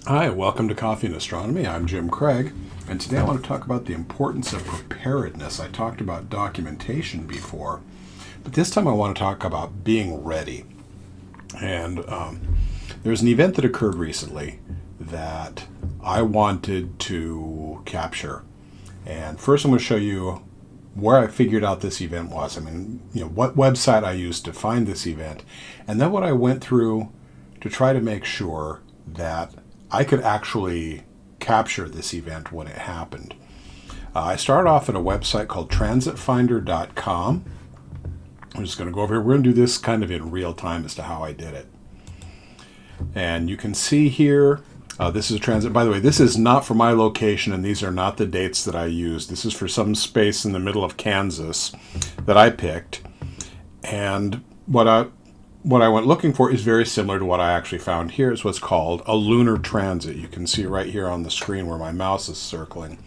Hi, welcome to Coffee and Astronomy. I'm Jim Craig, and today I want to talk about the importance of preparedness. I talked about documentation before, but this time I want to talk about being ready. And there's an event that occurred recently that I wanted to capture. And first I'm going to show you where I figured out this event was. What website I used to find this event, and then what I went through to try to make sure that I could actually capture this event when it happened. I started off at a website called transitfinder.com. I'm just going to go over here. We're going to do this kind of in real time as to how I did it. And you can see here, this is a transit. By the way, this is not for my location, and these are not the dates that I used. This is for some space in the middle of Kansas that I picked. And what I went looking for is very similar to what I actually found here. It's what's called a lunar transit. You can see right here on the screen where my mouse is circling.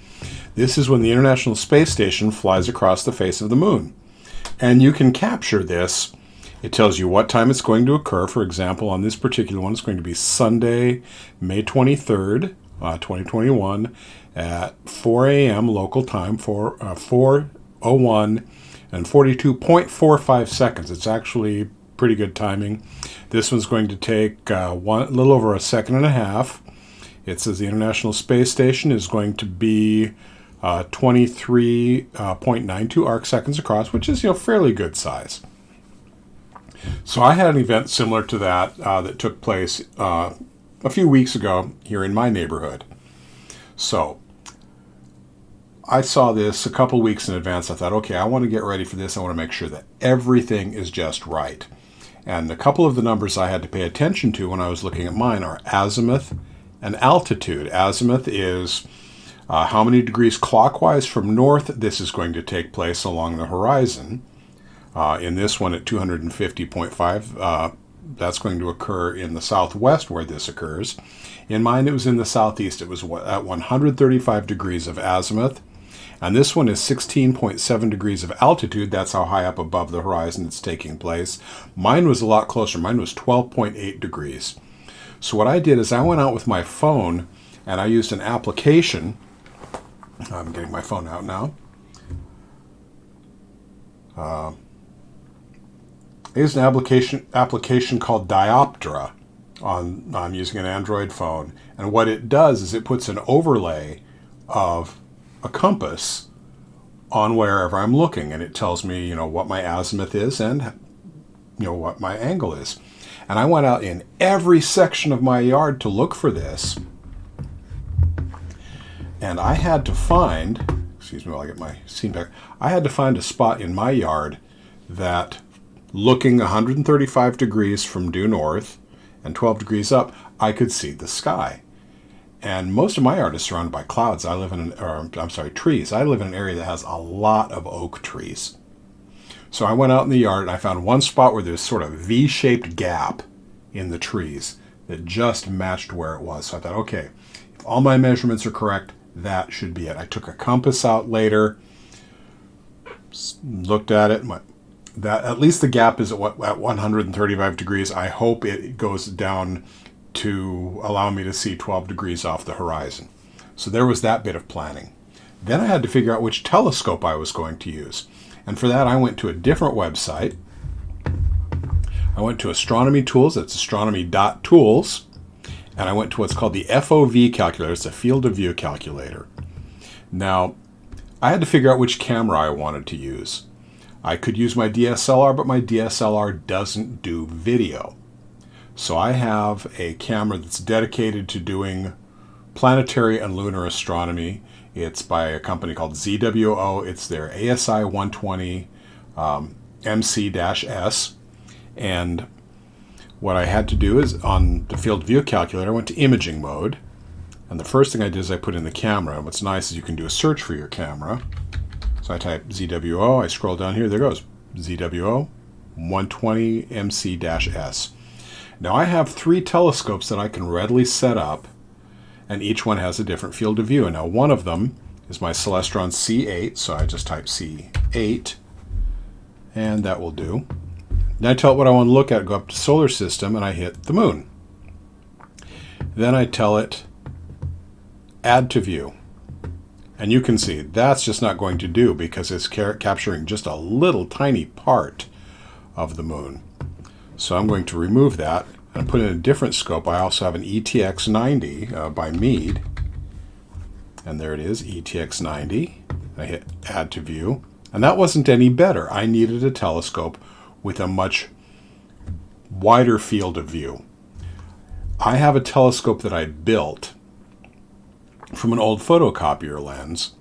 This is when the International Space Station flies across the face of the moon. And you can capture this. It tells you what time it's going to occur. For example, on this particular one, it's going to be Sunday, May 23rd, 2021 at 4 a.m. local time, 4:01 and 42.45 seconds. It's actually pretty good timing. This one's going to take a little over a second and a half. It says the International Space Station is going to be 23.92 arc seconds across, which is fairly good size. So I had an event similar to that that took place a few weeks ago here in my neighborhood. So I saw this a couple weeks in advance. I thought, okay, I want to get ready for this. I want to make sure that everything is just right. And a couple of the numbers I had to pay attention to when I was looking at mine are azimuth and altitude. Azimuth is how many degrees clockwise from north this is going to take place along the horizon. In this one at 250.5, that's going to occur in the southwest where this occurs. In mine, it was in the southeast. It was at 135 degrees of azimuth. And this one is 16.7 degrees of altitude. That's how high up above the horizon it's taking place. Mine was a lot closer. Mine was 12.8 degrees. So what I did is I went out with my phone and I used an application. I'm getting my phone out now. I used an application called Dioptra. I'm using an Android phone. And what it does is it puts an overlay of a compass on wherever I'm looking, and it tells me, what my azimuth is and, what my angle is. And I went out in every section of my yard to look for this. And I had to find, excuse me while I get my scene back, I had to find a spot in my yard that, looking 135 degrees from due north and 12 degrees up, I could see the sky. And most of my yard is surrounded by clouds. Trees. I live in an area that has a lot of oak trees. So I went out in the yard and I found one spot where there's sort of V-shaped gap in the trees that just matched where it was. So I thought, okay, if all my measurements are correct, that should be it. I took a compass out later, looked at it, that at least the gap is at 135 degrees. I hope it goes down to allow me to see 12 degrees off the horizon. So there was that bit of planning. Then I had to figure out which telescope I was going to use. And for that, I went to a different website. I went to Astronomy Tools. That's astronomy.tools. And I went to what's called the FOV calculator. It's a field of view calculator. Now, I had to figure out which camera I wanted to use. I could use my DSLR, but my DSLR doesn't do video. So I have a camera that's dedicated to doing planetary and lunar astronomy. It's by a company called ZWO. It's their ASI 120 MC-S. And what I had to do is on the field view calculator, I went to imaging mode. And the first thing I did is I put in the camera. And what's nice is you can do a search for your camera. So I type ZWO. I scroll down here. There goes ZWO 120 MC-S. Now I have 3 telescopes that I can readily set up, and each one has a different field of view. And now one of them is my Celestron C8, so I just type C8, and that will do. Then I tell it what I want to look at, go up to solar system, and I hit the moon. Then I tell it Add to view. And you can see that's just not going to do because it's capturing just a little tiny part of the moon. So I'm going to remove that and put in a different scope. I also have an ETX 90 by Meade. And there it is, ETX 90. I hit add to view. And that wasn't any better. I needed a telescope with a much wider field of view. I have a telescope that I built from an old photocopier lens.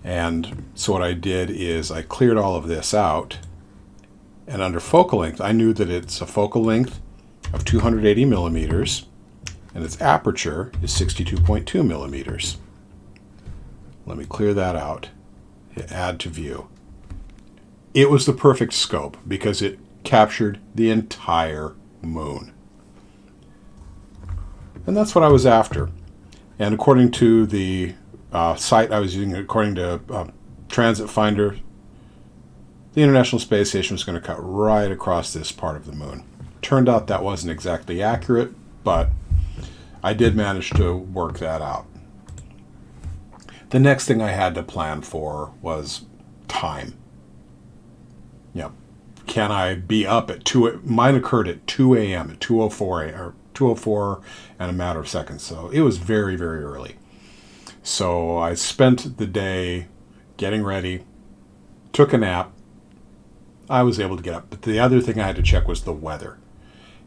And so what I did is I cleared all of this out. And under focal length, I knew that it's a focal length of 280 millimeters, and its aperture is 62.2 millimeters. Let me clear that out. Hit add to view. It was the perfect scope because it captured the entire moon. And that's what I was after. And according to the site I was using, according to Transit Finder, the International Space Station was going to cut right across this part of the moon. Turned out that wasn't exactly accurate, but I did manage to work that out. The next thing I had to plan for was time. Yep. Can I be up at 2? Mine occurred at 2 a.m. at 2:04 or 2:04 and a matter of seconds. So it was very, very early. So I spent the day getting ready, took a nap. I was able to get up. But the other thing I had to check was the weather.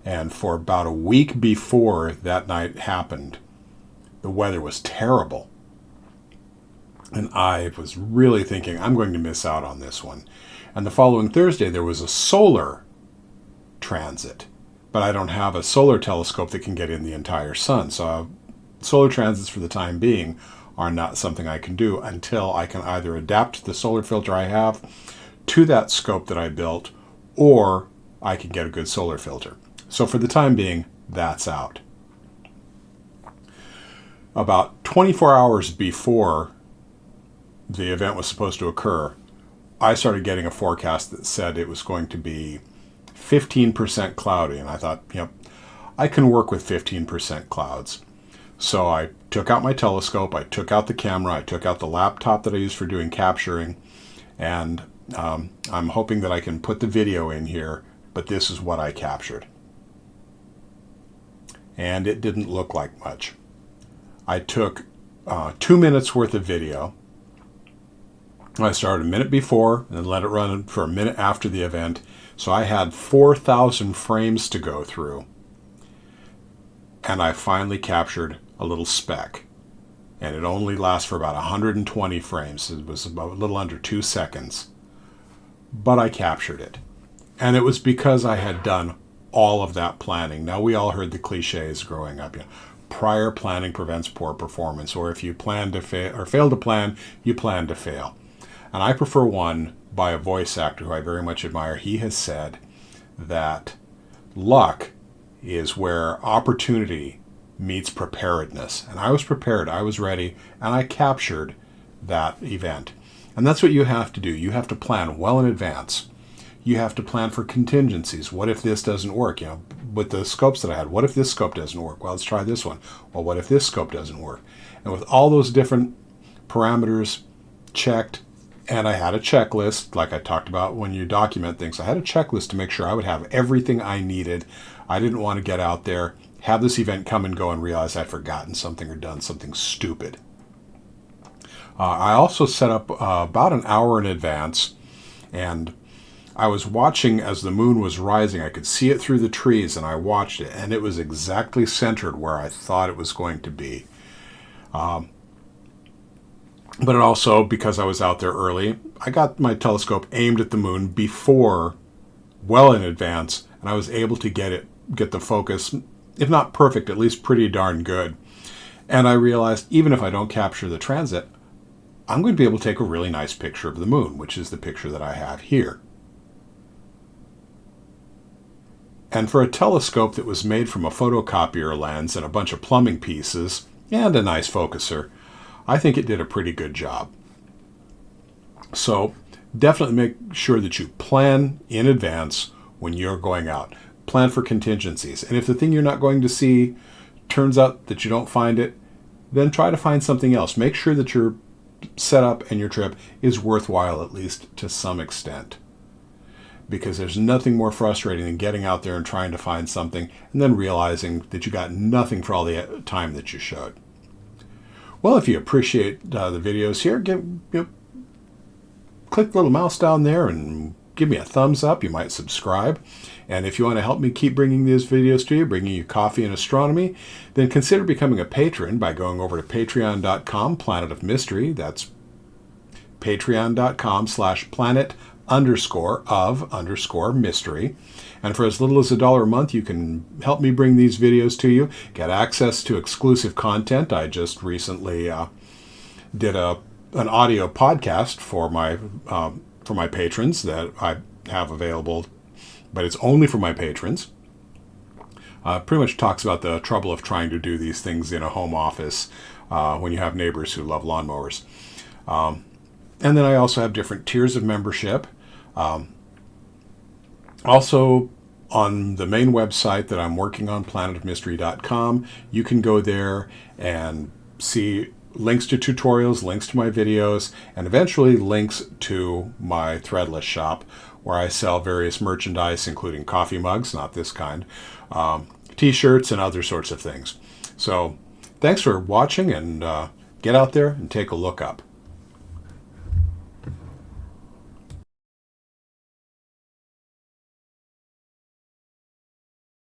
And for about a week before that night happened, the weather was terrible. And I was really thinking, I'm going to miss out on this one. And the following Thursday, there was a solar transit. But I don't have a solar telescope that can get in the entire sun. So solar transits for the time being are not something I can do until I can either adapt the solar filter I have to that scope that I built, or I can get a good solar filter. So for the time being, that's out. About 24 hours before the event was supposed to occur, I started getting a forecast that said it was going to be 15% cloudy. And I thought, yep, I can work with 15% clouds. So I took out my telescope, I took out the camera, I took out the laptop that I use for doing capturing, and I'm hoping that I can put the video in here, but this is what I captured. And it didn't look like much. I took 2 minutes worth of video. I started a minute before and let it run for a minute after the event. So I had 4,000 frames to go through. And I finally captured a little speck. And it only lasts for about 120 frames. It was about a little under 2 seconds. But I captured it. And it was because I had done all of that planning. Now, we all heard the cliches growing up. Prior planning prevents poor performance. Or if you plan to fail or fail to plan, you plan to fail. And I prefer one by a voice actor who I very much admire. He has said that luck is where opportunity meets preparedness. And I was prepared, I was ready, and I captured that event. And that's what you have to do. You have to plan well in advance. You have to plan for contingencies. What if this doesn't work? With the scopes that I had, what if this scope doesn't work? Well, let's try this one. Well, what if this scope doesn't work? And with all those different parameters checked, and I had a checklist, like I talked about when you document things. I had a checklist to make sure I would have everything I needed. I didn't want to get out there, have this event come and go, and realize I'd forgotten something or done something stupid. I also set up about an hour in advance, and I was watching as the moon was rising. I could see it through the trees, and I watched it, and it was exactly centered where I thought it was going to be. But it also, because I was out there early, I got my telescope aimed at the moon before, well in advance, and I was able to get the focus, if not perfect, at least pretty darn good. And I realized even if I don't capture the transit, I'm going to be able to take a really nice picture of the moon, which is the picture that I have here. And for a telescope that was made from a photocopier lens and a bunch of plumbing pieces and a nice focuser, I think it did a pretty good job. So definitely make sure that you plan in advance when you're going out. Plan for contingencies. And if the thing you're not going to see turns out that you don't find it, then try to find something else. Make sure that your setup and your trip is worthwhile, at least to some extent. Because there's nothing more frustrating than getting out there and trying to find something and then realizing that you got nothing for all the time that you showed. Well, if you appreciate the videos here, click the little mouse down there and give me a thumbs up. You might subscribe. And if you want to help me keep bringing these videos to you, bringing you coffee and astronomy, then consider becoming a patron by going over to patreon.com, Planet of Mystery. That's patreon.com/planet_of_mystery. And for as little as $1 a month, you can help me bring these videos to you, get access to exclusive content. I just recently did an audio podcast for my patrons that I have available, but it's only for my patrons. Pretty much talks about the trouble of trying to do these things in a home office when you have neighbors who love lawnmowers. And then I also have different tiers of membership. Also, on the main website that I'm working on, planetofmystery.com, you can go there and see links to tutorials, links to my videos, and eventually links to my threadless shop where I sell various merchandise, including coffee mugs, not this kind, t-shirts, and other sorts of things. So thanks for watching, and get out there and take a look up.